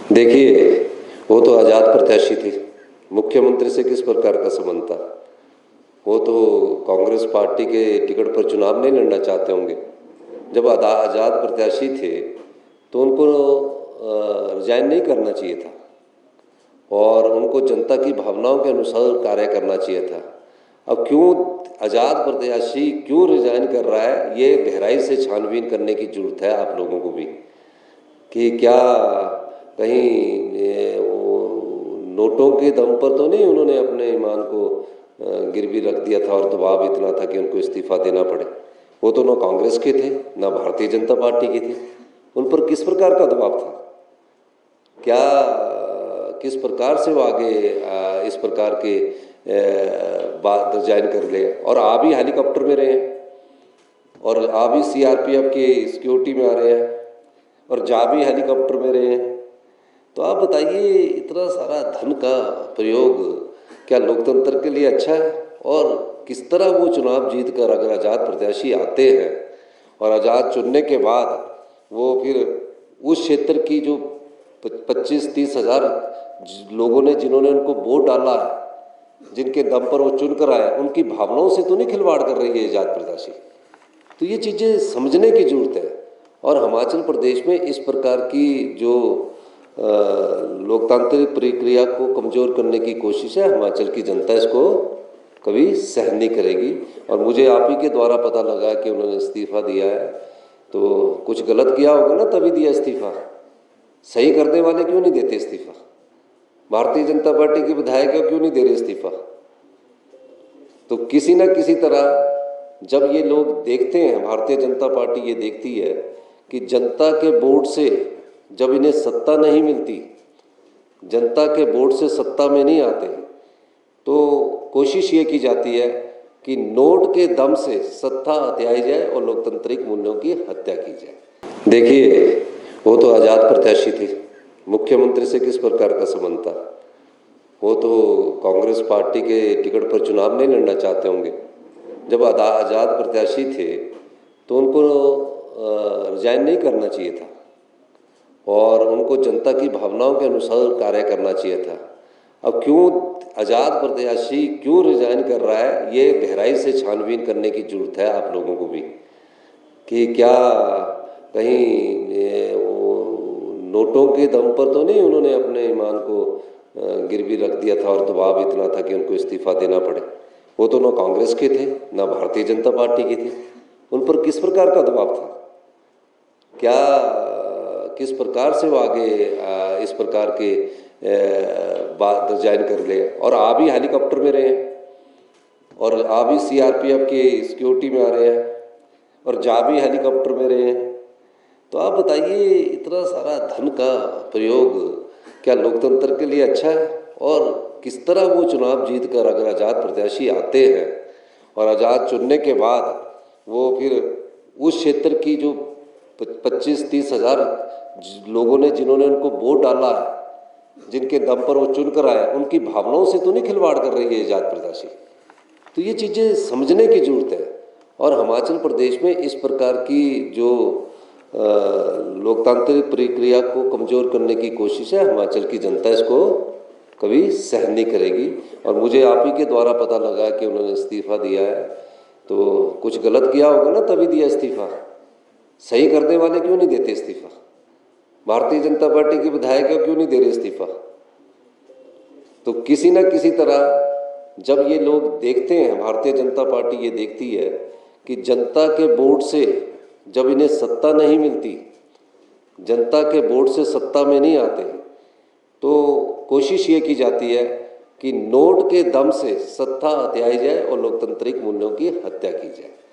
देखिए, वो तो आज़ाद प्रत्याशी थे। मुख्यमंत्री से किस प्रकार का संबंध था? वो तो कांग्रेस पार्टी के टिकट पर चुनाव नहीं लड़ना चाहते होंगे। जब आज़ाद प्रत्याशी थे तो उनको रिजाइन नहीं करना चाहिए था और उनको जनता की भावनाओं के अनुसार कार्य करना चाहिए था। अब क्यों आज़ाद प्रत्याशी क्यों रिजाइन कर रहा है, ये गहराई से छानबीन करने की ज़रूरत है आप लोगों को भी, कि क्या कहीं नोटों के दम पर तो नहीं उन्होंने अपने ईमान को गिरवी रख दिया था और दबाव इतना था कि उनको इस्तीफा देना पड़े। वो तो ना कांग्रेस के थे ना भारतीय जनता पार्टी के थे। उन पर किस प्रकार का दबाव था? क्या किस प्रकार से वो आगे इस प्रकार के बात रिजाइन कर ले? और आप ही हेलीकॉप्टर में रहे हैं और आप ही सीआरपीएफ के सिक्योरिटी में आ रहे हैं और जा भी हेलीकॉप्टर में रहे हैं। तो आप बताइए, इतना सारा धन का प्रयोग क्या लोकतंत्र के लिए अच्छा है? और किस तरह वो चुनाव जीत कर अगर आज़ाद प्रत्याशी आते हैं और आज़ाद चुनने के बाद वो फिर उस क्षेत्र की जो 25-30 हज़ार लोगों ने जिन्होंने उनको वोट डाला है, जिनके दम पर वो चुन कर आए, उनकी भावनाओं से तो नहीं खिलवाड़ कर रही है आज़ाद प्रत्याशी। तो ये चीज़ें समझने की ज़रूरत है। और हिमाचल प्रदेश में इस प्रकार की जो लोकतांत्रिक प्रक्रिया को कमज़ोर करने की कोशिश है, हिमाचल की जनता इसको कभी सहन नहीं करेगी। और मुझे आप ही के द्वारा पता लगा कि उन्होंने इस्तीफ़ा दिया है, तो कुछ गलत किया होगा ना, तभी दिया इस्तीफ़ा। सही करने वाले क्यों नहीं देते इस्तीफ़ा? भारतीय जनता पार्टी के विधायक क्यों नहीं दे रहे इस्तीफ़ा? तो किसी न किसी तरह जब ये लोग देखते हैं, भारतीय जनता पार्टी ये देखती है कि जनता के वोट से जब इन्हें सत्ता नहीं मिलती, जनता के वोट से सत्ता में नहीं आते, तो कोशिश ये की जाती है कि नोट के दम से सत्ता हथियाई जाए और लोकतांत्रिक मूल्यों की हत्या की जाए। देखिए, वो तो आज़ाद प्रत्याशी थे। मुख्यमंत्री से किस प्रकार का संबंध था? वो तो कांग्रेस पार्टी के टिकट पर चुनाव नहीं लड़ना चाहते होंगे। जब आज़ाद प्रत्याशी थे तो उनको रिजाइन नहीं करना चाहिए था और उनको जनता की भावनाओं के अनुसार कार्य करना चाहिए था। अब क्यों आज़ाद प्रत्याशी क्यों रिजाइन कर रहा है, ये गहराई से छानबीन करने की ज़रूरत है आप लोगों को भी, कि क्या कहीं नोटों के दम पर तो नहीं उन्होंने अपने ईमान को गिरवी रख दिया था और दबाव इतना था कि उनको इस्तीफा देना पड़े। वो तो ना कांग्रेस के थे ना भारतीय जनता पार्टी के थे। उन पर किस प्रकार का दबाव था? क्या किस प्रकार से वो आगे इस प्रकार के बात रिजाइन कर ले? और आप ही हेलीकॉप्टर में रहे हैं और आप ही सीआरपीएफ के सिक्योरिटी में आ रहे हैं और जा भी हेलीकॉप्टर में रहे हैं। तो आप बताइए, इतना सारा धन का प्रयोग क्या लोकतंत्र के लिए अच्छा है? और किस तरह वो चुनाव जीत कर अगर आज़ाद प्रत्याशी आते हैं और आज़ाद चुनने के बाद वो फिर उस क्षेत्र की जो 25-30 हज़ार लोगों ने जिन्होंने उनको वोट डाला है, जिनके दम पर वो चुन कर आए, उनकी भावनाओं से तो नहीं खिलवाड़ कर रही है आज़ाद प्रत्याशी। तो ये चीज़ें समझने की ज़रूरत है। और हिमाचल प्रदेश में इस प्रकार की जो लोकतांत्रिक प्रक्रिया को कमज़ोर करने की कोशिश है, हिमाचल की जनता इसको कभी सहन नहीं करेगी। और मुझे आप ही के द्वारा पता लगा कि उन्होंने इस्तीफ़ा दिया है, तो कुछ गलत किया होगा ना, तभी दिया इस्तीफ़ा। सही करने वाले क्यों नहीं देते इस्तीफ़ा? भारतीय जनता पार्टी के विधायक क्यों नहीं दे रहे इस्तीफ़ा? तो किसी न किसी तरह जब ये लोग देखते हैं, भारतीय जनता पार्टी ये देखती है कि जनता के वोट से जब इन्हें सत्ता नहीं मिलती, जनता के वोट से सत्ता में नहीं आते, तो कोशिश ये की जाती है कि नोट के दम से सत्ता हथियाई जाए और लोकतांत्रिक मूल्यों की हत्या की जाए।